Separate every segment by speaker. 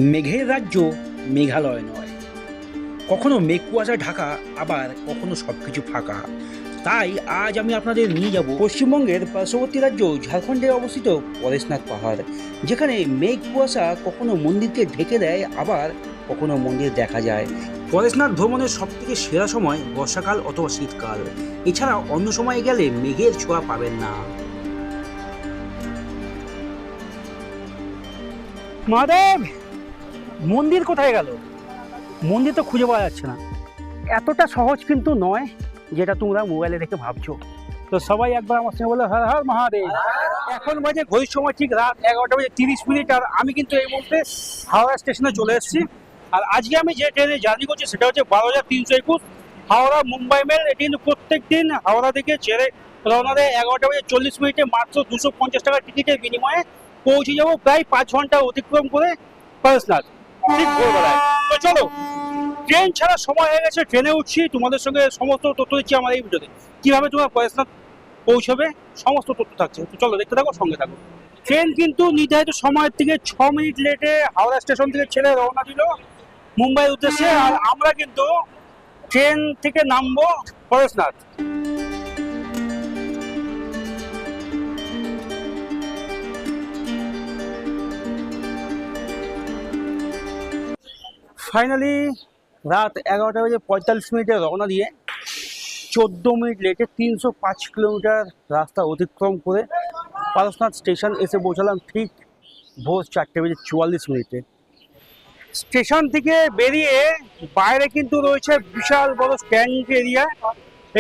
Speaker 1: মেঘের রাজ্য মেঘালয় নয়, কখনো মেঘ কুয়াশা ঢাকা, আবার কখনো সব কিছু ফাঁকা। তাই আজ আমি আপনাদের নিয়ে যাব পশ্চিমবঙ্গের পার্শ্ববর্তী রাজ্য ঝাড়খণ্ডে অবস্থিত পরেশনাথ পাহাড়, যেখানে মেঘ কুয়াশা কখনো মন্দিরকে ঢেকে দেয়, আবার কখনো মন্দির দেখা যায়। পরেশনাথ ভ্রমণের সবথেকে সেরা সময় বর্ষাকাল অথবা শীতকাল, এছাড়া অন্য সময়ে গেলে মেঘের ছোঁয়া পাবেন না। মহাদেব, মন্দির কোথায় গেল? মন্দির তো খুঁজে পাওয়া যাচ্ছে না। এতটা সহজ কিন্তু নয় যেটা তোমরা মোবাইলে দেখে ভাবছো। তো সবাই একবার আমার সঙ্গে বলে হর হর মহাদেব। এখন বাজে ঘড়ির সময় ঠিক রাত 11:30, আর আমি কিন্তু এই মুহূর্তে হাওড়া স্টেশনে চলে এসেছি। আর আজকে আমি যে ট্রেনে জার্নি করছি সেটা হচ্ছে 12,321 হাওড়া মুম্বাই মেল। এটি কিন্তু প্রত্যেক দিন হাওড়া থেকে ছেড়ে রওনা দেয় 11:40, মাত্র 250 টাকা টিকিটের বিনিময়ে পৌঁছে যাবো প্রায় 5 ঘন্টা অতিক্রম করে পরেশনাথ, ঠিক ভোরবেলায়। তো চলো, ট্রেন ছাড়া সময় হয়ে গেছে, ট্রেনে উঠছি, তোমাদের সঙ্গে সমস্ত তথ্য দিচ্ছি আমার এই ভিডিওতে। কিভাবে তোমরা পরেশনাথ পৌঁছবে সমস্ত তথ্য থাকছে, তো চলো দেখতে থাকো, সঙ্গে থাকো। ট্রেন কিন্তু নির্ধারিত সময়ের থেকে 6 মিনিট লেটে হাওড়া স্টেশন থেকে ছেড়ে রওনা দিল মুম্বাইয়ের উদ্দেশ্যে। আর আমরা কিন্তু ট্রেন থেকে নামবো পরেশনাথ। ফাইনালি রাত 11:45 রওনা দিয়ে 14 মিনিট লেটে 305 কিলোমিটার রাস্তা অতিক্রম করে পরেশনাথ স্টেশন এসে পৌঁছালাম ঠিক ভোর 4:44। স্টেশন থেকে বেরিয়ে বাইরে কিন্তু রয়েছে বিশাল বড় স্ট্যান্ড এরিয়া।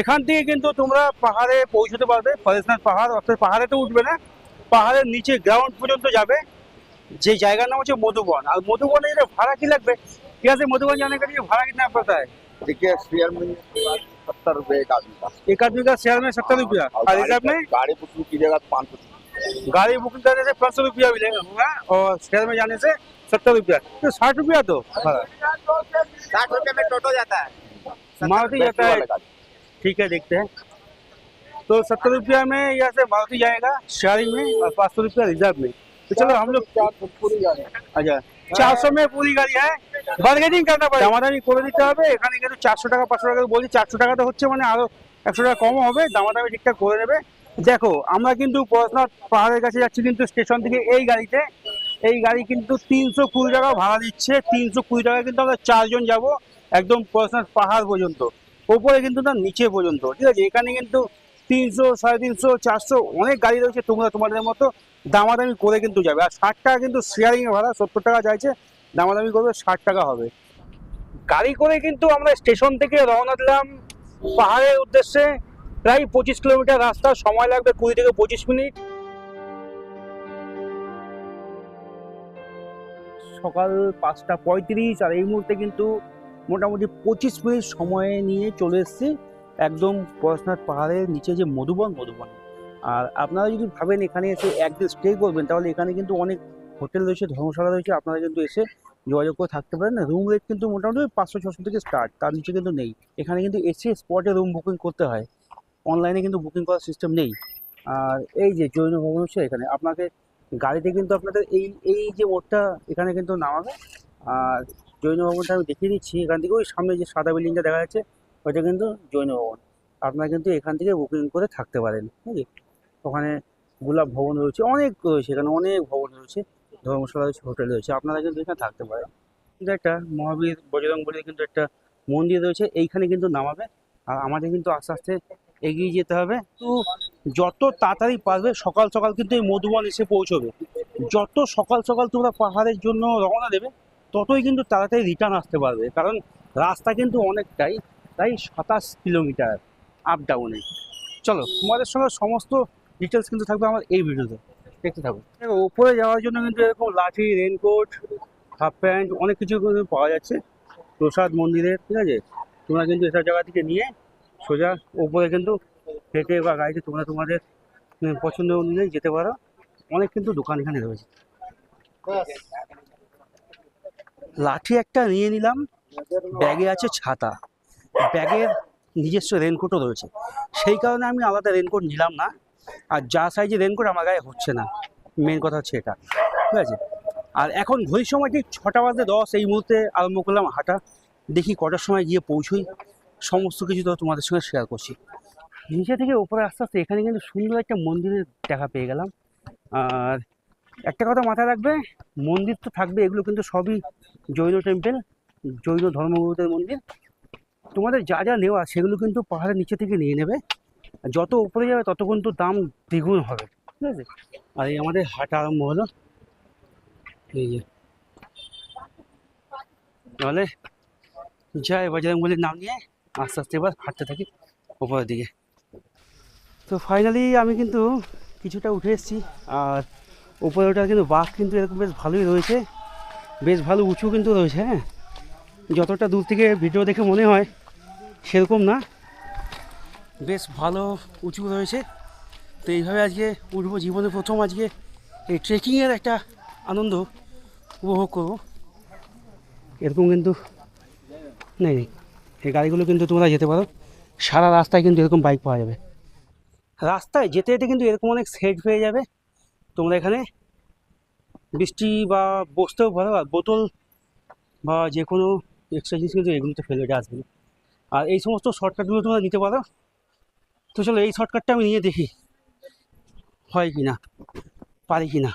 Speaker 1: এখান থেকে কিন্তু তোমরা পাহাড়ে পৌঁছতে পারবে, পরেশনাথ পাহাড়। অর্থাৎ পাহাড়ে তো উঠবে না, পাহাড়ের নিচে গ্রাউন্ড পর্যন্ত যাবে, যে জায়গার নাম হচ্ছে মধুবন। আর মধুবনে যেটা ভাড়া কি লাগবে, ঠিক আছে, मधुबन जाने का लिए भाड़ा कितना पड़ता है?
Speaker 2: देखिए शेयर में 70 रुपए एक आदमी का।
Speaker 1: एक आदमी का शेयर में 70 रुपया, और रिजर्व में
Speaker 2: गाड़ी बुकिंग कीजिएगा तो 500।
Speaker 1: गाड़ी बुकिंग करने से 500 रुपया मिलेगा होगा, और शेयर में जाने से 70 रुपया, तो 60 रुपया तो
Speaker 2: 60 रुपए में टोटो जाता है,
Speaker 1: मारुति जाता है। ठीक है, देखते हैं। तो 70 रुपया में यहाँ से मारुति जाएगा शेयरिंग में, और 500 रुपया रिजर्व में। तो चलो हम लोग
Speaker 2: पूरी गाड़ी।
Speaker 1: अच्छा 400 में पूरी गाड़ी है, বার্গেনিং করতে পারে, দামাদামি করে দিতে হবে। এখানে কিন্তু 400 টাকা 500 টাকা বলছি, 400 টাকা তো হচ্ছে, মানে আরো 100 টাকা কমও হবে, দামাদামি ঠিকঠাক করে নেবে। দেখো, আমরা কিন্তু পরেশনাথ পাহাড়ের কাছে যাচ্ছি কিন্তু স্টেশন থেকে এই গাড়িতে। এই গাড়ি কিন্তু 320 টাকা ভাড়া দিচ্ছে। 320 টাকা কিন্তু আমরা 4 জন যাবো একদম পরেশনাথ পাহাড় পর্যন্ত, ওপরে কিন্তু না নিচে পর্যন্ত, ঠিক আছে। এখানে কিন্তু 300, 350, 400 অনেক গাড়ি রয়েছে, তোমরা তোমাদের মতো দামাদামি করে কিন্তু যাবে। আর 60 টাকা কিন্তু শেয়ারিং এর ভাড়া, 70 টাকা চাইছে, দামাদামি করবে 60 টাকা হবে। গাড়ি করে কিন্তু আমরা স্টেশন থেকে রওনা দিলাম পাহাড়ের উদ্দেশ্যে। প্রায় 25 কিলোমিটার রাস্তা, সময় লাগবে 20 থেকে 25 মিনিট। সকাল 5:35, আর এই মুহূর্তে কিন্তু মোটামুটি 25 মিনিট সময় নিয়ে চলে এসেছি একদম পরেশনাথ পাহাড়ের নিচে যে মধুবন, মধুবনে। আর আপনারা যদি ভাবেন এখানে এসে একদিন স্টে করবেন, তাহলে এখানে কিন্তু অনেক হোটেল রয়েছে, ধর্মশালা রয়েছে, আপনারা কিন্তু এসে যোগাযোগ করে থাকতে পারেন। রুম রেট কিন্তু মোটামুটি 500-600 থেকে স্টার্ট, তার নিচে কিন্তু নেই। এখানে কিন্তু এসে স্পটে রুম বুকিং করতে হয়, অনলাইনে কিন্তু বুকিং করার সিস্টেম নেই। আর এই যে জৈন ভবন হচ্ছে, এখানে আপনাকে গাড়িতে কিন্তু আপনাদের এই যে মোড়টা, এখানে কিন্তু নামাবে। আর জৈন ভবনটা আমি দেখিয়ে দিচ্ছি, এখান থেকে ওই সামনে যে সাদা বিল্ডিংটা দেখা যাচ্ছে, ওইটা কিন্তু জৈন ভবন। আপনারা কিন্তু এখান থেকে বুকিং করে থাকতে পারেন, ঠিক আছে। ওখানে গোলাপ ভবন রয়েছে, অনেক রয়েছে, এখানে অনেক ভবন রয়েছে, ধর্মশালা রয়েছে, হোটেল রয়েছে, আপনারা কিন্তু এখানে থাকতে পারেন। কিন্তু একটা মহাবীর বজরং বলির কিন্তু একটা মন্দির রয়েছে, এইখানে কিন্তু নামাবে। আর আমাদের কিন্তু আস্তে আস্তে এগিয়ে যেতে হবে। তো যত তাড়াতাড়ি পারবে সকাল সকাল কিন্তু এই মধুবন এসে পৌঁছবে। যত সকাল সকাল তোমরা পাহাড়ের জন্য রওনা দেবে, ততই কিন্তু তাড়াতাড়ি রিটার্ন আসতে পারবে, কারণ রাস্তা কিন্তু অনেকটাই, প্রায় 27 কিলোমিটার আপ ডাউনে। চলো, তোমাদের সঙ্গে সমস্ত ডিটেলস কিন্তু থাকবে আমার এই ভিডিওতে, দেখতে থাকো। দেখো, উপরে যাওয়ার জন্য কিন্তু এরকম লাঠি, রেনকোট, হাফ প্যান্ট অনেক কিছু কিন্তু পাওয়া যাচ্ছে প্রসাদ মন্দিরের, ঠিক আছে। তোমরা কিন্তু এসব জায়গা থেকে নিয়ে সোজা উপরে কিন্তু হেঁটে বা গাড়িতে তোমরা তোমাদের পছন্দ অনুযায়ী যেতে পারো। অনেক কিন্তু দোকান এখানে রয়েছে। লাঠি একটা নিয়ে নিলাম, ব্যাগে আছে ছাতা, ব্যাগের নিজস্ব রেনকোটও রয়েছে, সেই কারণে আমি আলাদা রেনকোট নিলাম না। আর যা সাইজের রেনকোট আমার গায়ে হচ্ছে না, মেন কথা হচ্ছে এটা, ঠিক আছে। আর এখন ঘড়ির সময় ঠিক 6:10 এই মুহূর্তে আরম্ভ করলাম হাঁটা। দেখি কটার সময় গিয়ে পৌঁছই, সমস্ত কিছু তো তোমাদের সঙ্গে শেয়ার করছি। নিচে থেকে উপরে আস্তে আস্তে এখানে কিন্তু সুন্দর একটা মন্দিরের দেখা পেয়ে গেলাম। আর একটা কথা মাথায় রাখবে, মন্দির তো থাকবে, এগুলো কিন্তু সবই জৈন টেম্পেল, জৈন ধর্মগুরুদের মন্দির। তোমাদের যা যা নেওয়া সেগুলো কিন্তু পাহাড়ের নিচে থেকে নিয়ে নেবে, যত উপরে যাবে তত কিন্তু দাম দ্বিগুণ হবে, ঠিক আছে। আর এই আমাদের হাঁটা আরম্ভ হলো, এই যে তাহলে যাই বজরংবলীর নাম নিয়ে আস্তে আস্তে এবার হাঁটতে থাকি উপরের দিকে। তো ফাইনালি আমি কিন্তু কিছুটা উঠে এসেছি। আর উপরে ওঠার কিন্তু বাঘ কিন্তু এরকম বেশ ভালোই রয়েছে, বেশ ভালো উঁচু কিন্তু রয়েছে। হ্যাঁ, যতটা দূর থেকে ভিডিও দেখে মনে হয় সেরকম না, বেশ ভালো উঁচু রয়েছে। তো এইভাবে আজকে উঠবো, জীবনে প্রথম আজকে এই ট্রেকিংয়ের একটা আনন্দ উপভোগ করবো। এরকম কিন্তু নেই, এই গাড়িগুলো কিন্তু তোমরা যেতে পারো, সারা রাস্তায় কিন্তু এরকম বাইক পাওয়া যাবে। রাস্তায় যেতে যেতে কিন্তু এরকম অনেক সেট হয়ে যাবে, তোমরা এখানে বৃষ্টি বা বসতেও পারো, আর বোতল বা যে কোনো এক্সট্রা জিনিস কিন্তু এগুলোতে ফেলে আসবে। আর এই সমস্ত শর্টকাটগুলো তোমরা নিতে পারো। তো চলো এই শর্টকাটটা আমি নিয়ে দেখি হয় কি না, পারি কি না।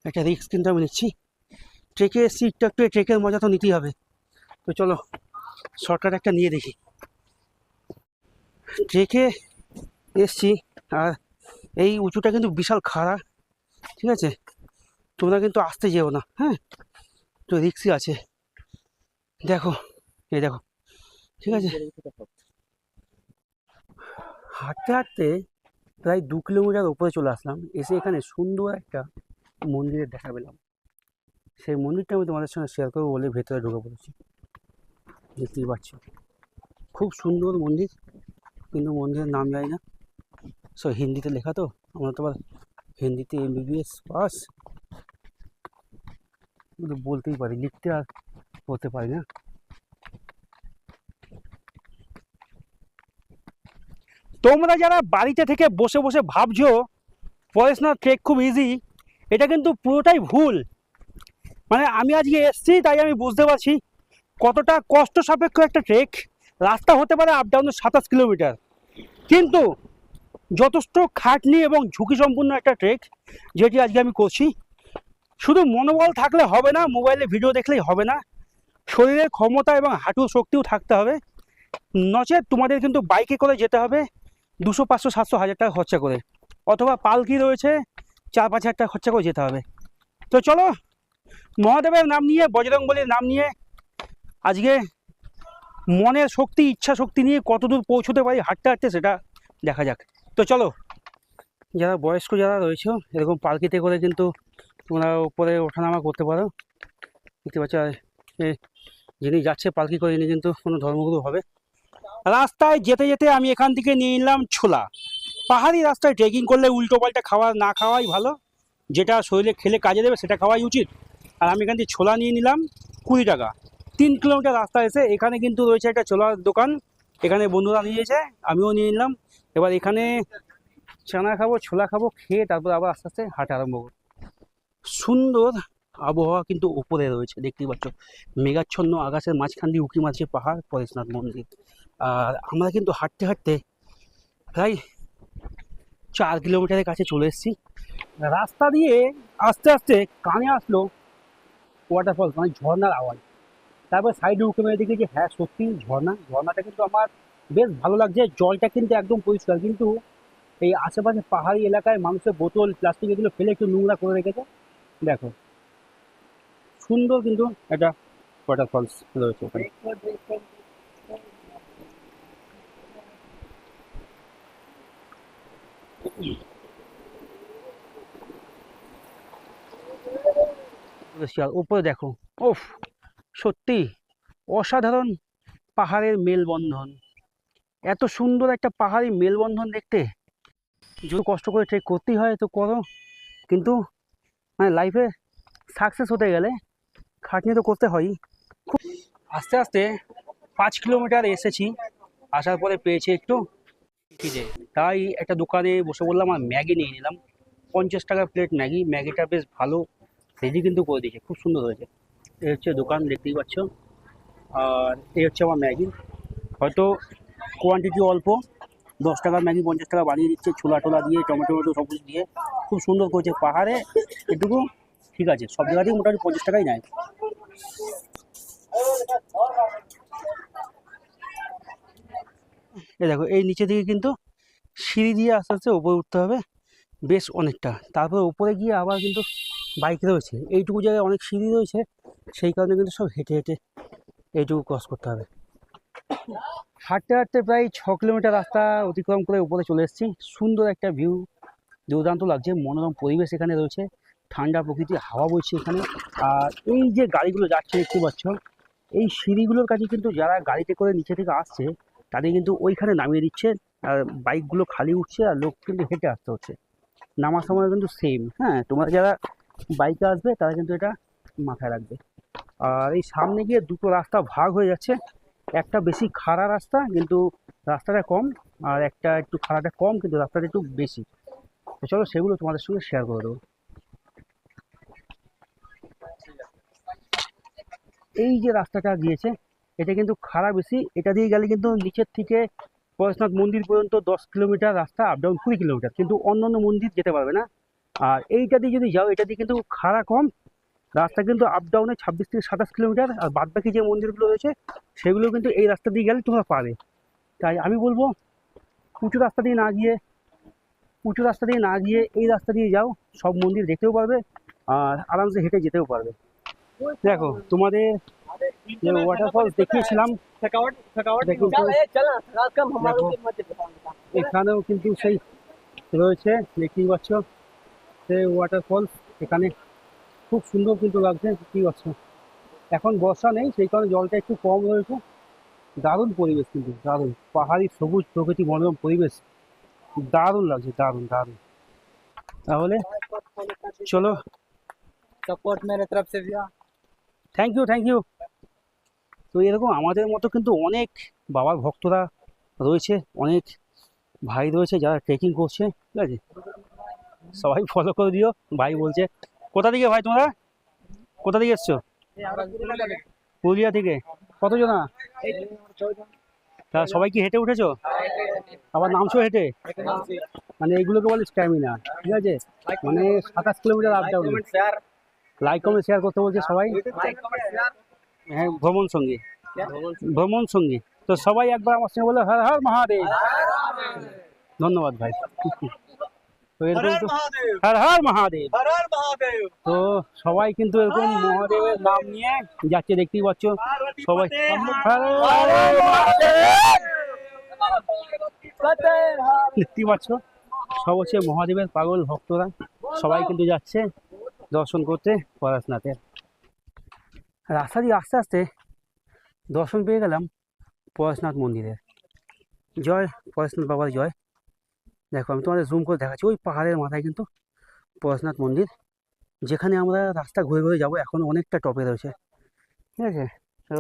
Speaker 1: একটা রিস্ক কিন্তু আমি নিচ্ছি, ট্রেকে এসছি, একটু একটু ট্রেকের মজা তো নিতেই হবে। তো চলো শর্টকাট একটা নিয়ে দেখি। ট্রেকে এসছি, আর এই উঁচুটা কিন্তু বিশাল খাড়া, ঠিক আছে। তোমরা কিন্তু আসতে যেও না, হ্যাঁ, তো রিক্সই আছে। দেখো, এই দেখো, ঠিক আছে। হাঁটতে হাঁটতে প্রায় 2 কিলোমিটার উপরে চলে আসলাম, এসে এখানে সুন্দর একটা মন্দিরের দেখা পেলাম। সেই মন্দিরটা আমি তোমাদের সঙ্গে শেয়ার করবো বলে ভেতরে ঢুকে পড়েছি। দেখতেই পাচ্ছ, খুব সুন্দর মন্দির, কিন্তু মন্দিরের নাম জানি না। সো হিন্দিতে লেখা, তো আমরা তো আবার হিন্দিতে MBBS পাস, বলতেই পারি, লিখতে আর বলতে পারি না। তোমরা যারা বাড়িতে থেকে বসে বসে ভাবছো পরেশনাথ ট্রেক খুব ইজি, এটা কিন্তু পুরোটাই ভুল। মানে আমি আজকে এসছি তাই আমি বুঝতে পারছি কতটা কষ্ট সাপেক্ষ একটা ট্রেক। রাস্তা হতে পারে আপ ডাউন 27 কিলোমিটার, কিন্তু যথেষ্ট খাটনি এবং ঝুঁকি সম্পূর্ণ একটা ট্রেক যেটি আজকে আমি করছি। শুধু মনোবল থাকলে হবে না, মোবাইলে ভিডিও দেখলেই হবে না, শরীরের ক্ষমতা এবং হাঁটুর শক্তিও থাকতে হবে। নচেত তোমাদের কিন্তু বাইকে করে যেতে হবে 200, 500, 700, 1000 টাকা খরচা করে, অথবা পালকি রয়েছে 4-5 হাজার টাকা খরচা করে যেতে হবে। তো চলো মহাদেবের নাম নিয়ে, বজরংবলীর নাম নিয়ে আজকে মনের শক্তি, ইচ্ছা শক্তি নিয়ে কতদূর পৌঁছতে পারি হাঁটতে হাঁটতে সেটা দেখা যাক। তো চলো, যারা বয়স্ক যারা রয়েছে এরকম পালকিতে করে কিন্তু তোমরা উপরে ওঠানামা করতে পারো। দেখতে পাচ্ছ যিনি যাচ্ছে পালকি করে, ইনি কিন্তু কোনো ধর্মগুরু হবে। রাস্তায় যেতে যেতে আমি এখান থেকে নিয়ে নিলাম ছোলা। পাহাড়ি রাস্তায় ট্রেকিং করলে উল্টো পাল্টা খাবার না খাওয়াই ভালো, যেটা শরীরে খেলে কাজে দেবে সেটা খাওয়াই উচিত। আর আমি এখান থেকে ছোলা নিয়ে নিলাম 20 টাকা। 3 কিলোমিটার রাস্তা এসে এখানে কিন্তু রয়েছে একটা ছোলার দোকান, এখানে বন্ধুরা নিয়েছে, আমিও নিয়ে নিলাম। এবার এখানে চানা খাবো, ছোলা খাবো, খেয়ে তারপর আবার আস্তে আস্তে হাঁটা আরম্ভ করবো। সুন্দর আবহাওয়া কিন্তু উপরে রয়েছে, দেখতেই পাচ্ছ, মেঘাচ্ছন্ন আকাশের মাঝখান দিয়ে উঁকি মারছে পাহাড়, পরেশনাথ মন্দির। আর আমরা কিন্তু হাঁটতে হাঁটতে প্রায় 4 কিলোমিটারের কাছে চলে এসেছি। রাস্তা দিয়ে আস্তে আস্তে কানে আসলো ওয়াটারফল, মানে ঝর্ণার আওয়াজ। তারপর সাইডে উঠে মেরে দেখি যে হ্যাঁ সত্যি ঝর্ণাটা কিন্তু আমার বেশ ভালো লাগছে। জলটা কিন্তু একদম পরিষ্কার, কিন্তু এই আশেপাশে পাহাড়ি এলাকায় মানুষের বোতল প্লাস্টিক এগুলো ফেলে একটু নোংরা করে রেখেছে। দেখো সুন্দর কিন্তু একটা ওয়াটারফলস রয়েছে ওখানে। উপরে দেখো, ওফ, সত্যি অসাধারণ পাহাড়ের মেলবন্ধন। এত সুন্দর একটা পাহাড়ি মেলবন্ধন দেখতে যদি কষ্ট করে ট্রেক করতেই হয় তো করো, কিন্তু মানে লাইফে সাকসেস হতে গেলে খাটনি তো করতে হয়ই। খুব আস্তে আস্তে 5 কিলোমিটার এসেছি, আসার পরে পেয়েছি একটু খিদে, তাই একটা দোকানে বসে বললাম আর ম্যাগি নিয়ে নিলাম। 50 টাকা প্লেট ম্যাগি, ম্যাগিটা বেশ ভালো রেডি কিন্তু করে দিয়েছে, খুব সুন্দর হয়েছে। এই হচ্ছে দোকান, দেখতেই পাচ্ছ। আর এই হচ্ছে আমার ম্যাগি, হয়তো কোয়ান্টিটি অল্প, 10 টাকার ম্যাগি 50 টাকা বানিয়ে দিচ্ছে, ছোলা টোলা দিয়ে, টমেটো টমেটো সব কিছু দিয়ে খুব সুন্দর করেছে। পাহাড়ে এটুকু ঠিক আছে, সব জায়গাতেই মোটামুটি 50 টাকাই নেয়। এই দেখো, এই নিচে দিকে কিন্তু সিঁড়ি দিয়ে আস্তে আস্তে উপরে উঠতে হবে বেশ অনেকটা, তারপর উপরে গিয়ে আবার কিন্তু বাইক রয়েছে। এইটুকু জায়গায় অনেক সিঁড়ি রয়েছে, সেই কারণে কিন্তু সব হেঁটে হেঁটে এইটুকু ক্রস করতে হবে। হাঁটতে হাঁটতে প্রায় 6 কিলোমিটার রাস্তা অতিক্রম করে উপরে চলে এসেছি। সুন্দর একটা ভিউ, দুর্দান্ত লাগছে, মনোরম পরিবেশ এখানে রয়েছে, ঠান্ডা প্রকৃতির হাওয়া বইছে এখানে। আর এই যে গাড়িগুলো যাচ্ছে দেখতে পাচ্ছ, এই সিঁড়িগুলোর কাছে কিন্তু যারা গাড়িতে করে নিচে থেকে আসছে তাদের কিন্তু ওইখানে নামিয়ে দিচ্ছে, আর বাইকগুলো খালি উঠছে আর লোক কিন্তু হেঁটে আসতে হচ্ছে। নামার সময় কিন্তু সেম। হ্যাঁ, তোমরা যারা বাইকে আসবে তারা কিন্তু এটা মাথায় রাখবে। আর এই সামনে গিয়ে দুটো রাস্তা ভাগ হয়ে যাচ্ছে, একটা বেশি খাড়া রাস্তা কিন্তু রাস্তাটা কম, আর একটা একটু খাড়াটা কম কিন্তু রাস্তাটা একটু বেশি। তো চলো সেগুলো তোমাদের সঙ্গে শেয়ার করে দেবো। এই যে রাস্তাটা গিয়েছে এটা কিন্তু খাড়া বেশি, এটা দিয়ে গেলে কিন্তু নিচের থেকে পরেশনাথ মন্দির পর্যন্ত 10 কিলোমিটার রাস্তা, আপ ডাউন 20 কিলোমিটার, কিন্তু অন্য অন্য মন্দির যেতে পারবে না। আর এইটা দিয়ে যদি যাও, এটা দিয়ে কিন্তু খাড়া কম, রাস্তা কিন্তু আপ ডাউনে 26 থেকে 27 কিলোমিটার, আর বাদ বাকি যে মন্দিরগুলো রয়েছে সেগুলো কিন্তু এই রাস্তা দিয়ে গেলে তোমরা পাবে। তাই আমি বলবো উঁচু রাস্তা দিয়ে না গিয়ে এই রাস্তা দিয়ে যাও, সব মন্দির দেখতেও পারবে আর আরামসে হেঁটে যেতেও পারবে। দেখো, তোমাদের যে ওয়াটারফল দেখিয়েছিলাম, দেখো এখানেও কিন্তু সেই রয়েছে, দেখতেই পাচ্ছ সেই ওয়াটারফল। এখানে খুব সুন্দর কিন্তু লাগছে, দেখতেই পাচ্ছ। এখন বর্ষা নেই, সেই কারণে জলটা একটু কম রয়েছে। দারুণ পরিবেশ, কিন্তু দারুণ পাহাড়ি সবুজ প্রকৃতি মনোরম পরিবেশ, দারুণ লাগছে, দারুণ দারুণ। তাহলে চলো,
Speaker 2: सपोर्ट मेरे तरफ से भैया।
Speaker 1: Thank you thank you. তো এরকম আমাদের মতো কিন্তু অনেক বাবার ভক্তরা রয়েছে, অনেক ভাই রয়েছে যারা ট্রেকিং করছে, ঠিক আছে, সবাই ফলো করে দিও। ভাই বলছে, কোথা থেকে ভাই তোমরা, কোথা থেকে এসছো? পুরুলিয়া থেকে। কতজনা? তা সবাই কি হেঁটে উঠেছো, আবার নামছো হেঁটে? মানে এইগুলোকে বলে স্ট্যামিনা, ঠিক আছে, মানে 27 kilometre up down. Like comment share করতে বলছে সবাই। হ্যাঁ, ভ্রমণ সঙ্গী, ভ্রমণ সঙ্গী। তো সবাই একবার আমার সঙ্গে বলে হর হর মহাদেব। ধন্যবাদ ভাই। তো এরকম তো হর হর মহাদেব। তো সবাই কিন্তু এরকম মহাদেবের নাম নিয়ে যাচ্ছে, দেখতেই পাচ্ছ সবাই হর হর মহাদেব। দেখতেই পাচ্ছ সব হচ্ছে মহাদেবের পাগল ভক্তরা, সবাই কিন্তু যাচ্ছে দর্শন করতে পরেশনাথের। রাস্তা দিয়ে আস্তে আস্তে দর্শন পেয়ে গেলাম পরেশনাথ মন্দিরের। জয় পরেশনাথ বাবার জয়। দেখো আমি তোমাদের জুম করে দেখাচ্ছি, ওই পাহাড়ের মাথায় কিন্তু পরেশনাথ মন্দির, যেখানে আমরা রাস্তা ঘুরে ঘুরে যাবো, এখনো অনেকটা টপে রয়েছে, ঠিক আছে। তো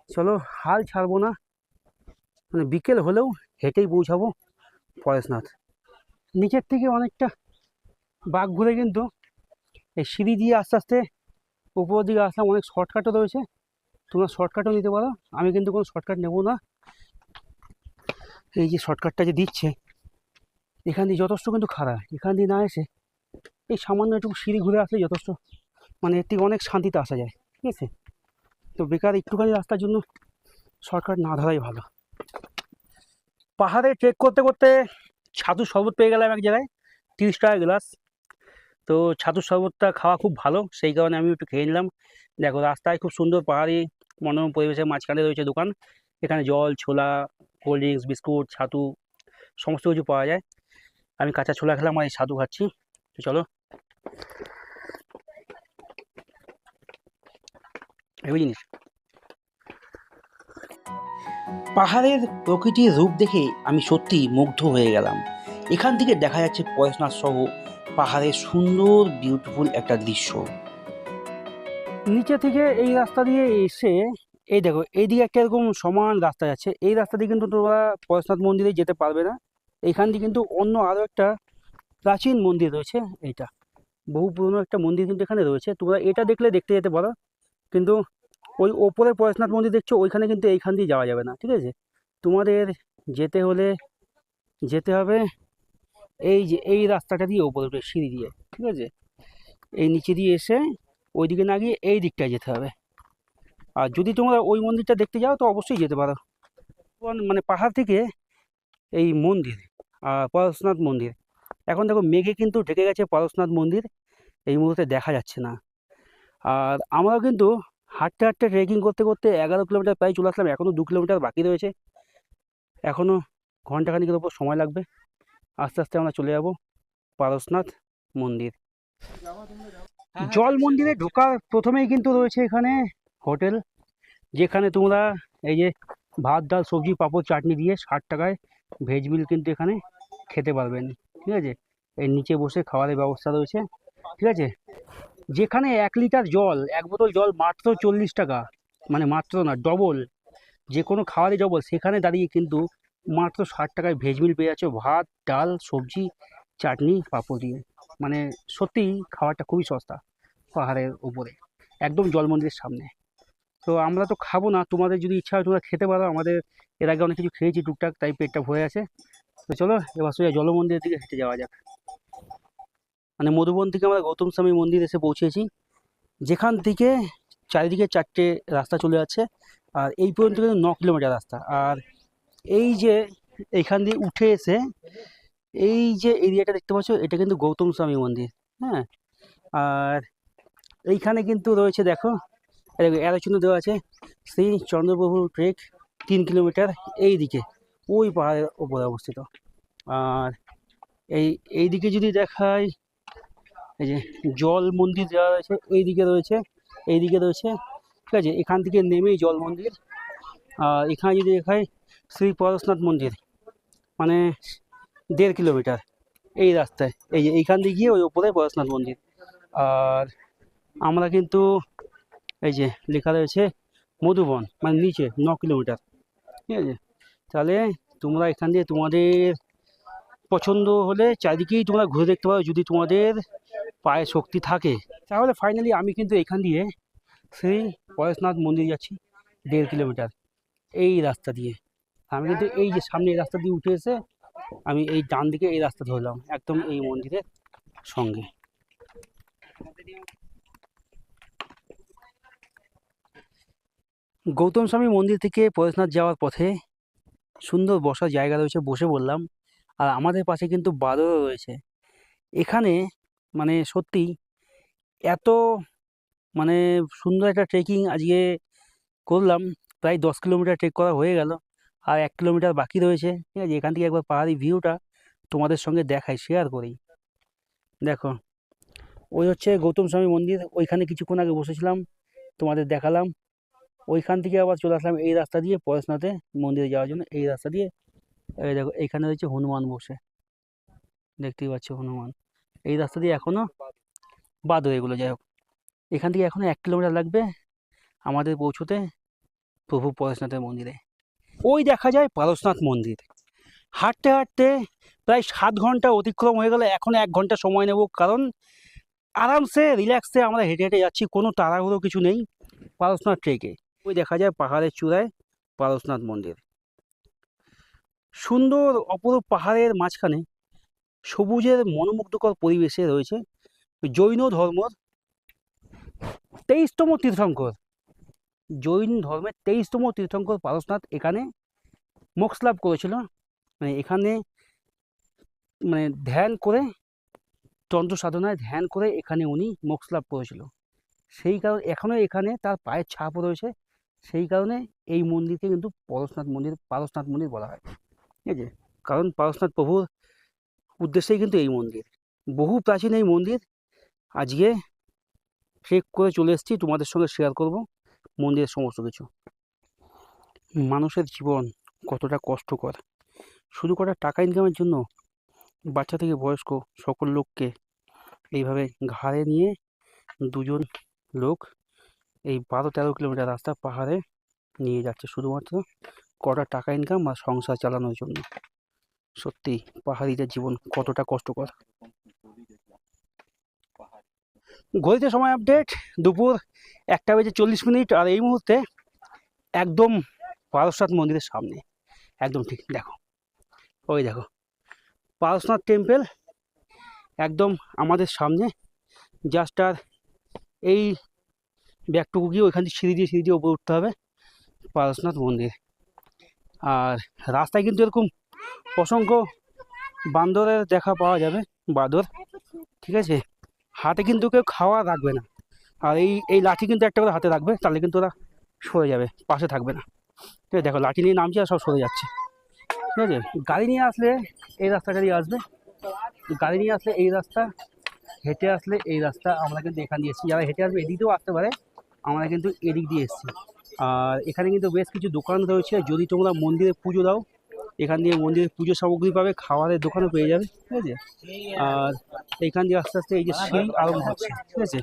Speaker 1: চলো, হাল ছাড়বো না, মানে বিকেল হলেও হেঁটেই পৌঁছাবো পরেশনাথ। নিচের থেকে অনেকটা বাঘ ঘুরে কিন্তু এই সিঁড়ি দিয়ে আস্তে আস্তে উপরের দিকে আসলাম। অনেক শর্টকাটও রয়েছে, তোমরা শর্টকাটও নিতে পারো, আমি কিন্তু কোনো শর্টকাট নেবো না। এই যে শর্টকাটটা যে দিচ্ছে, এখান দিয়ে যথেষ্ট কিন্তু খারাপ, এখান দিয়ে না এসে এই সামান্য একটু সিঁড়ি ঘুরে আসলে যথেষ্ট, মানে এর থেকে অনেক শান্তিতে আসা যায়, ঠিক আছে। তো বেকার একটুখানি রাস্তার জন্য শর্টকাট না ধরাই ভালো। পাহাড়ে ট্রেক করতে করতে ছাতুর শরবত পেয়ে গেলাম এক জায়গায়, 30 টাকা গ্লাস। তো ছাতুর শরবতটা খাওয়া খুব ভালো, সেই কারণে আমি একটু খেয়ে নিলাম। দেখো রাস্তায় খুব সুন্দর পাহাড়ি মনোরম পরিবেশের মাঝখানে রয়েছে দোকান, এখানে জল, ছোলা, কোল্ড ড্রিঙ্কস, বিস্কুট, ছাতু সমস্ত কিছু পাওয়া যায়। আমি কাঁচা ছোলা খেলাম আর এই ছাতু খাচ্ছি। তো চলো, এই জিনিস পাহাড়ের প্রকৃতির রূপ দেখে আমি সত্যি মুগ্ধ হয়ে গেলাম। এখান থেকে দেখা যাচ্ছে পরেশনাথ সহ পাহাড়ের সুন্দর বিউটিফুল একটা দৃশ্য। নিচে থেকে এই রাস্তা দিয়ে এসে এই দেখো, এইদিকে একটা এরকম সমান রাস্তা যাচ্ছে, এই রাস্তা দিয়ে কিন্তু তোমরা পরেশনাথ মন্দিরে যেতে পারবে না। এইখান দিয়ে কিন্তু অন্য আরও একটা প্রাচীন মন্দির রয়েছে, এইটা বহু পুরনো একটা মন্দির কিন্তু এখানে রয়েছে। তোমরা এটা দেখলে দেখতে যেতে পারো, কিন্তু ওই ওপরে পরেশনাথ মন্দির দেখছো ওইখানে কিন্তু এইখান দিয়ে যাওয়া যাবে না, ঠিক আছে? তোমাদের যেতে হলে যেতে হবে এই যে এই রাস্তাটা দিয়ে ওপরে উঠে সিঁড়ি দিয়ে, ঠিক আছে? এই নিচে দিয়ে এসে ওইদিকে না গিয়ে এই দিকটায় যেতে হবে। আর যদি তোমরা ওই মন্দিরটা দেখতে যাও তো অবশ্যই যেতে পারো। মানে পাহাড় থেকে এই মন্দির আর পরশনাথ মন্দির, এখন দেখো মেঘে কিন্তু ঢেকে গেছে, পরশনাথ মন্দির এই মুহূর্তে দেখা যাচ্ছে না। আর আমরাও কিন্তু হাঁটতে হাঁটতে ট্রেকিং করতে করতে 11 কিলোমিটার প্রায় চলে আসলাম, এখনও 2 কিলোমিটার বাকি রয়েছে, এখনও ঘন্টাখানিকের ওপর সময় লাগবে। আস্তে আস্তে আমরা চলে যাব পারশনাথ মন্দির। জল মন্দিরে ঢোকার প্রথমেই কিন্তু রয়েছে এখানে হোটেল, যেখানে তোমরা এই যে ভাত ডাল সবজি পাঁপড় চাটনি দিয়ে 60 টাকায় ভেজ মিল কিন্তু এখানে খেতে পারবেন, ঠিক আছে? এর নিচে বসে খাওয়ারের ব্যবস্থা রয়েছে, ঠিক আছে? যেখানে 1 লিটার জল, 1 বোতল জল মাত্র 40 টাকা, মানে মাত্র না, ডবল, যে কোনো খাওয়ারে ডবল, সেখানে দাঁড়িয়ে কিন্তু মাত্র 60 টাকায় ভেজ মিল পেয়ে যাচ্ছে, ভাত ডাল সবজি চাটনি পাঁপড় দিয়ে। মানে সত্যিই খাবারটা খুবই সস্তা পাহাড়ের উপরে, একদম জল মন্দিরের সামনে। তো আমরা তো খাবো না, তোমাদের যদি ইচ্ছা হয় তোমরা খেতে পারো, আমাদের এর আগে অনেক কিছু খেয়েছি টুকটাক, তাই পেটটা ভরে আছে। তো চলো এবার সোজা জল মন্দিরের দিকে হেঁটে যাওয়া যাক। মানে মধুবন থেকে আমরা গৌতম স্বামী মন্দির এসে পৌঁছেছি, যেখান থেকে চারিদিকে 4টে রাস্তা চলে যাচ্ছে, আর এই পর্যন্ত কিন্তু 9 কিলোমিটার রাস্তা। আর এই যে এইখান দিয়ে উঠে এসে এই যে এরিয়াটা দেখতে পাচ্ছ, এটা কিন্তু গৌতম স্বামী মন্দির, হ্যাঁ। আর এইখানে কিন্তু রয়েছে, দেখো এর চিহ্ন দেওয়া আছে, শ্রী চন্দ্রপ্রভু ট্রেক 3 কিলোমিটার এই দিকে, ওই পাহাড়ের ওপরে অবস্থিত। আর এই দিকে যদি দেখাই, এই যে জল মন্দির দেওয়া রয়েছে, এই দিকে রয়েছে, এই দিকে রয়েছে, ঠিক আছে? এখান থেকে নেমেই জল মন্দির। আর এখানে যদি দেখাই শ্রী পরশনাথ মন্দির, মানে 1.5 কিলোমিটার এই রাস্তায়, এই যে এইখান দিয়ে গিয়ে ওই ওপরে পরশনাথ মন্দির। আর আমরা কিন্তু এই যে লেখা রয়েছে মধুবন, মানে নিচে 9 কিলোমিটার, ঠিক আছে? তাহলে তোমরা এখান দিয়ে তোমাদের পছন্দ হলে চারিদিকেই তোমরা ঘুরে দেখতে পারো, যদি তোমাদের পায়ে শক্তি থাকে। তাহলে ফাইনালি আমি কিন্তু এখান দিয়ে শ্রী পরেশনাথ মন্দির যাচ্ছি 1.5 কিলোমিটার এই রাস্তা দিয়ে। আমি কিন্তু এই যে সামনে এই রাস্তা দিয়ে উঠে এসে আমি এই ডান দিকে এই রাস্তা ধরলাম, একদম এই মন্দিরের সঙ্গে। গৌতম স্বামী মন্দির থেকে পরেশনাথ যাওয়ার পথে সুন্দর বসার জায়গা রয়েছে, বসে বললাম। আর আমাদের পাশে কিন্তু বাঁদরও রয়েছে এখানে। মানে সত্যি এত মানে সুন্দর একটা ট্রেকিং আজকে করলাম, প্রায় 10 কিলোমিটার ট্রেক করা হয়ে গেল, আর 1 কিলোমিটার বাকি রয়েছে, ঠিক আছে? এখান থেকে একবার পাহাড়ি ভিউটা তোমাদের সঙ্গে দেখাই, শেয়ার করি। দেখো ওই হচ্ছে গৌতম স্বামী মন্দির, ওইখানে কিছুক্ষণ আগে বসেছিলাম, তোমাদের দেখালাম। ওইখান থেকে আবার চলে আসলাম এই রাস্তা দিয়ে পরেশনাথে মন্দিরে যাওয়ার জন্য, এই রাস্তা দিয়ে। এই দেখো এইখানে রয়েছে হনুমান বসে, দেখতেই পাচ্ছ হনুমান। এই রাস্তা দিয়ে এখনো বাদর, এগুলো যাই হোক। এখান থেকে এখনো 1 কিলোমিটার লাগবে আমাদের পৌঁছতে প্রভু পরেশনাথের মন্দিরে। ওই দেখা যায় পারশনাথ মন্দির। হাঁটতে হাঁটতে প্রায় 7 ঘন্টা অতিক্রম হয়ে গেল, এখন 1 ঘন্টা সময় নেব, কারণ আরামসে রিল্যাক্সে আমরা হেঁটে হেঁটে যাচ্ছি, কোনো তাড়াহুড়ো কিছু নেই পারশনাথ ট্রেকে। ওই দেখা যায় পাহাড়ের চূড়ায় পারশনাথ মন্দির, সুন্দর অপরূপ পাহাড়ের মাঝখানে সবুজের মনোমুগ্ধকর পরিবেশে রয়েছে জৈন ধর্মর 23তম তীর্থঙ্কর, জৈন ধর্মের 23তম তীর্থঙ্কর পারশনাথ এখানে মোক্ষ লাভ করেছিল। মানে এখানে মানে ধ্যান করে, তন্ত্র সাধনায় ধ্যান করে এখানে উনি মোক্ষ লাভ করেছিল। সেই কারণে এখনও এখানে তার পায়ের ছাপও রয়েছে, সেই কারণে এই মন্দিরকে কিন্তু পারশনাথ মন্দির বলা হয়, ঠিক আছে? কারণ পারশনাথ প্রভুর উদ্দেশ্যেই কিন্তু এই মন্দির, বহু প্রাচীন এই মন্দির। আজকে ট্রেক করে চলে এসেছি, তোমাদের সঙ্গে শেয়ার করব মন্দিরের সমস্ত কিছু। মানুষের জীবন কতটা কষ্টকর, শুধু কটা টাকা ইনকামের জন্য বাচ্চা থেকে বয়স্ক সকল লোককে এইভাবে ঘাড়ে নিয়ে দুজন লোক এই 12-13 কিলোমিটার রাস্তা পাহাড়ে নিয়ে যাচ্ছে, শুধুমাত্র কটা টাকা ইনকাম আর সংসার চালানোর জন্য। সত্যি পাহাড়িদের জীবন কতটা কষ্টকর। ঘড়িতে সময় আপডেট দুপুর 1:40, আর এই মুহূর্তে একদম পারশনাথ মন্দিরের সামনে, একদম ঠিক দেখো, ওই দেখো পারশনাথ টেম্পল একদম আমাদের সামনে। জাস্ট আর এই ব্যাগটুকু গিয়ে ওইখান থেকে সিঁড়ি দিয়ে উপরে উঠতে হবে পারশনাথ মন্দির। আর রাস্তায় কিন্তু এরকম অসংখ্য বান্দরের দেখা পাওয়া যাবে, বাঁদর, ঠিক আছে। হাতে কিন্তু কেউ খাওয়া রাখবে না, আর এই লাঠি কিন্তু একটা করে হাতে রাখবে, তাহলে কিন্তু ওরা সরে যাবে, পাশে থাকবে না, ঠিক আছে। দেখো লাঠি নিয়ে নামছে আর সব সরে যাচ্ছে, ঠিক আছে। গাড়ি নিয়ে আসলে এই রাস্তাটা দিয়ে আসবে, গাড়ি নিয়ে আসলে এই রাস্তা, হেঁটে আসলে এই রাস্তা। আমরা কিন্তু এখান দিয়ে এসেছি, যারা হেঁটে আসবে এদিক দিয়েও আসতে পারে, আমরা কিন্তু এদিক দিয়ে এসেছি। আর এখানে কিন্তু বেশ কিছু দোকান রয়েছে, যদি তোমরা মন্দিরে পুজো দাও এখান দিয়ে মন্দিরে পুজো সামগ্রী পাবে, খাবারের দোকানও পেয়ে যাবে, ঠিক আছে। আর এইখান দিয়ে আস্তে আস্তে এই যে সিঁড়ি আরম্ভ হচ্ছে, ঠিক আছে।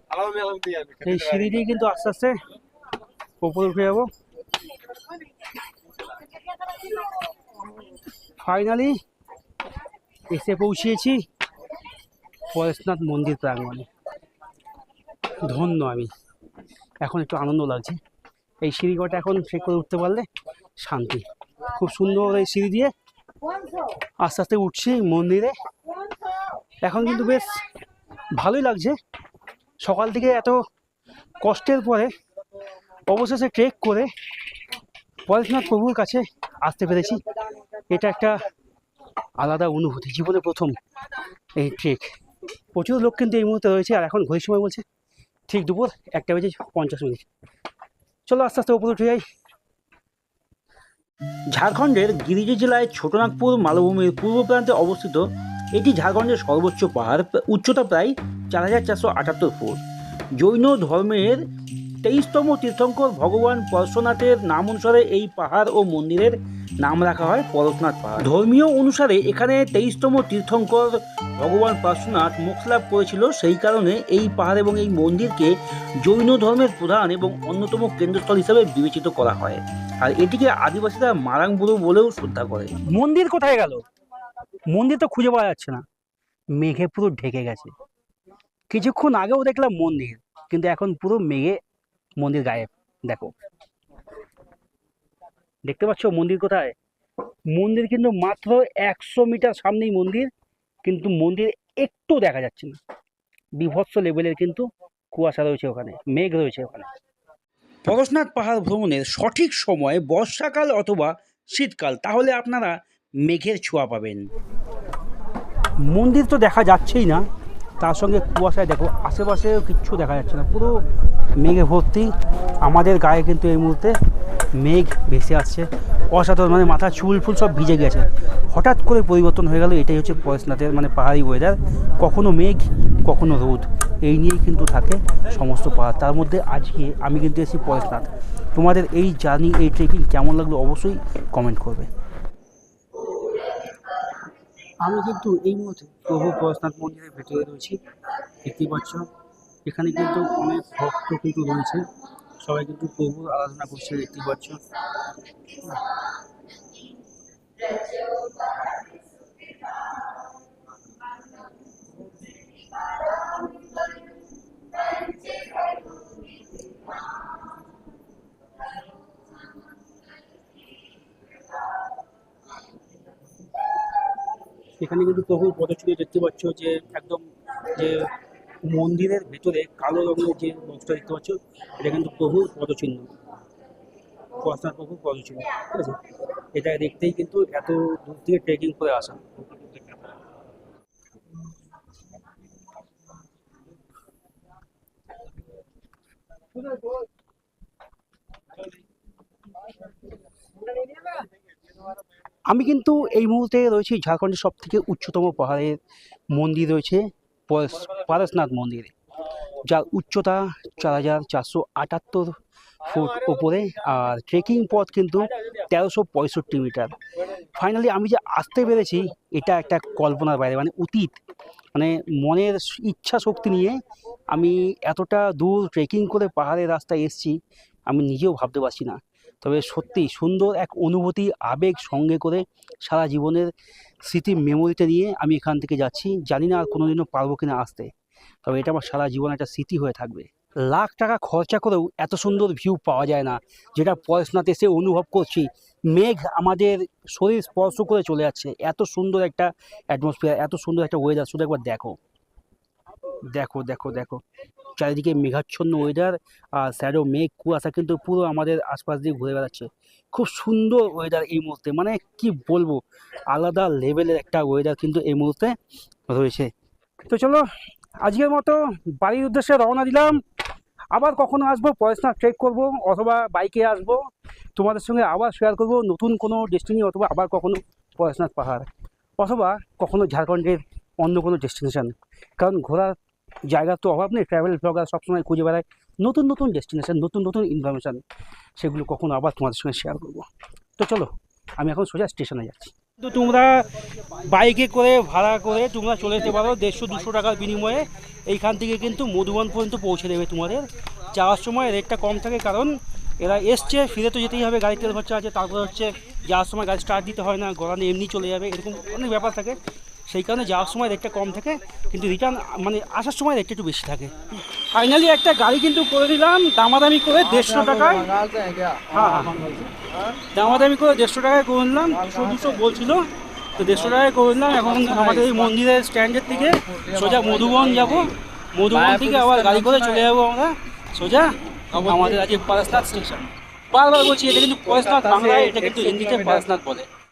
Speaker 1: এই সিঁড়ি দিয়ে কিন্তু আস্তে আস্তে উপরে উঠে যাবো। ফাইনালি এসে পৌঁছিয়েছি পরেশনাথ মন্দির প্রাঙ্গণে। ধন্য আমি, এখন একটু আনন্দ লাগছে। এই সিঁড়ি কটা এখন চেক করে উঠতে পারলে শান্তি। খুব সুন্দর এই সিঁড়ি দিয়ে আস্তে আস্তে উঠছি মন্দিরে। এখন কিন্তু বেশ ভালোই লাগছে, সকাল থেকে এত কষ্টের পরে অবশেষে ট্রেক করে পরেশনাথ প্রভুর কাছে আসতে পেরেছি। এটা একটা আলাদা অনুভূতি, জীবনে প্রথম এই ট্রেক। প্রচুর লোক কিন্তু এই মুহূর্তে রয়েছে, আর এখন ঘড়ির সময় বলছে ঠিক দুপুর 1:50। চলো আস্তে আস্তে উপরে উঠে যাই। ঝাড়খণ্ডের গিরিজি জেলায় ছোটনাগপুর মালভূমির পূর্ব প্রান্তে অবস্থিত এটি ঝাড়খণ্ডের সর্বোচ্চ পাহাড়, উচ্চতা প্রায় 4478 ফুট। জৈন ধর্মের 23তম তীর্থঙ্কর ভগবান পরশনাথের নাম অনুসারে এই পাহাড় ও মন্দিরের নাম রাখা হয় পরশনাথ পাহাড়। ধর্মীয় অনুসারে এখানে 23তম তীর্থঙ্কর ভগবান পরশুনাথ মোক্ষ লাভ করেছিল, সেই কারণে এই পাহাড় এবং এই মন্দিরকে জৈন ধর্মের প্রধান এবং অন্যতম কেন্দ্রস্থল হিসেবে বিবেচিত করা হয়। আর এটিকে আদিবাসীরা মারাংবুরু বলেও শ্রদ্ধা করে। মন্দির কোথায় গেল? মন্দির তো খুঁজে পাওয়া যাচ্ছে না, মেঘে পুরো ঢেকে গেছে। কিছুক্ষণ আগেও দেখলাম মন্দির, কিন্তু এখন পুরো মেঘে মন্দির গায়েব। দেখো, দেখতে পাচ্ছ মন্দির কোথায়? মন্দির কিন্তু মাত্র 100 মিটার সামনেই মন্দির, কিন্তু মন্দির একটু দেখা যাচ্ছে না। বিভৎস লেভেলের কিন্তু কুয়াশা রয়েছে ওখানে, মেঘ রয়েছে ওখানে। পরশনাথ পাহাড় ভ্রমণের সঠিক সময় বর্ষাকাল অথবা শীতকাল, তাহলে আপনারা মেঘের ছোঁয়া পাবেন। মন্দির তো দেখা যাচ্ছেই না, তার সঙ্গে কুয়াশায় দেখো আশেপাশেও কিচ্ছু দেখা যাচ্ছে না, পুরো মেঘে ভর্তি। আমাদের গায়ে কিন্তু এই মুহূর্তে মেঘ ভেসে আসছে, অসাধারণ, মানে মাথা চুল ফুল সব ভিজে গেছে। হঠাৎ করে পরিবর্তন হয়ে গেল, এটাই হচ্ছে পরেশনাথের মানে পাহাড়ি ওয়েদার। কখনো মেঘ কখনো রোদ, এই নিয়েই কিন্তু থাকে সমস্ত পাহাড়। তার মধ্যে আজকে আমি কিন্তু এসেছি পরেশনাথ। তোমাদের এই জার্নি, এই ট্রেকিং কেমন লাগলো অবশ্যই কমেন্ট করবে। আমি কিন্তু এই মুহূর্তে প্রভু পরেশনাথ মন্দিরের ভেতরে রয়েছি, দেখতেই পাচ্ছ। এখানে কিন্তু অনেক ভক্ত কিন্তু রয়েছে, সবাই কিন্তু প্রভুর আরাধনা করছে, দেখতেই পাচ্ছ। এখানে কিন্তু প্রভুর পদচিহ্ন দেখতে পাচ্ছ, যে একদম যে মন্দিরের ভেতরে কালো রঙের যে বক্সটা দেখতে পাচ্ছ, এটা কিন্তু প্রভুর পদচিহ্ন, পরেশনাথ প্রভুর পদচিহ্ন, ঠিক আছে। এটা দেখতেই কিন্তু এত দূর থেকে ট্রেকিং করে আসা। আমি কিন্তু এই মুহূর্তে রয়েছি ঝাড়খণ্ডের সব থেকে উচ্চতম পাহাড়ের মন্দির রয়েছে পরেশনাথ মন্দির, যার উচ্চতা 4478 ফুট ওপরে, আর ট্রেকিং পথ কিন্তু 1365 মিটার। ফাইনালি আমি যে আসতে পেরেছি, এটা একটা কল্পনার বাইরে, মানে অতীত, মানে মনের ইচ্ছা শক্তি নিয়ে আমি এতটা দূর ট্রেকিং করে পাহাড়ের রাস্তায় এসেছি, আমি নিজেও ভাবতে পারছি না। তবে সত্যি সুন্দর এক অনুভূতি, আবেগ সঙ্গে করে সারা জীবনের স্মৃতি মেমোরিতে নিয়ে আমি এখান থেকে যাচ্ছি। জানি না আর কোনোদিনও পারবো কিনা আসতে। তবে এটা আমার সারা জীবন একটা স্মৃতি হয়ে থাকবে। লাখ টাকা খরচা করেও এত সুন্দর ভিউ পাওয়া যায় না, যেটা পয়সনাথ এসে অনুভব করছি। মেঘ আমাদের শরীর স্পর্শ করে চলে যাচ্ছে, এত সুন্দর একটা অ্যাটমসফিয়ার, এত সুন্দর একটা ওয়েদার। শুধু একবার দেখো দেখো দেখো দেখো, চারিদিকে মেঘাচ্ছন্ন ওয়েদার, আর স্যারো মেঘ কুয়াশা কিন্তু পুরো আমাদের আশপাশ দিয়ে ঘুরে বেড়াচ্ছে। খুব সুন্দর ওয়েদার এই মুহূর্তে, মানে কি বলবো, আলাদা লেভেলের একটা ওয়েদার কিন্তু এই মুহূর্তে রয়েছে। তো চলো আজকের মতো বাড়ির উদ্দেশ্যে রওনা দিলাম। আবার কখনো আসবো, পয়সা ট্রেক করব, অথবা বাইকে আসবো, তোমাদের সঙ্গে আবার শেয়ার করব নতুন কোনো ডেস্টিনি, অথবা আবার কখনো পয়সনাথ পাহাড়, অথবা কখনো ঝাড়খণ্ডের অন্য কোনো ডেস্টিনেশন। কারণ ঘোরার জায়গার তো অভাব নেই, ট্রাভেল ব্লগার সবসময় খুঁজে বেড়ায় নতুন নতুন ডেস্টিনেশন, নতুন নতুন ইনফরমেশান, সেগুলো কখনো আবার তোমাদের সঙ্গে শেয়ার করব। তো চলো আমি এখন সোজা স্টেশনে যাচ্ছি। তো তোমরা বাইকে করে ভাড়া করে তোমরা চলে যেতে পারো 150-200 টাকার বিনিময়ে। এইখান থেকে কিন্তু মধুবন পর্যন্ত পৌঁছে দেবে তোমাদের। যাওয়ার সময় রেটটা কম থাকে, কারণ এরা এসছে, ফিরে তো যেতেই হবে, গাড়ি তেল খরচা আছে, তারপর হচ্ছে যাওয়ার সময় গাড়ি স্টার্ট দিতে হয় না, গড়ানে এমনি চলে যাবে, এরকম অনেক ব্যাপার থাকে। সেই কারণে যাওয়ার সময় রেটটা কম থাকে, কিন্তু রিটার্ন মানে আসার সময় রেটটা একটু বেশি থাকে। ফাইনালি একটা গাড়ি কিন্তু করে দিলাম দামাদামি করে 150 টাকায়। হ্যাঁ দামাদামি করে 150 টাকায় করে নিলাম, 200 বলছিল, তো 150 টাকায় করে নিলাম। এখন আমাদের এই মন্দিরের স্ট্যান্ডের থেকে সোজা মধুবন যাব, মধুবন থেকে আবার গাড়ি করে চলে যাবো আমরা সোজা আমাদের আজকে পয়সনাথ স্টেশন। বারবার বলছি এটা কিন্তু পয়সনাথ বাংলায়, এটা কিন্তু হিন্দিতে পয়সনাথ বলে।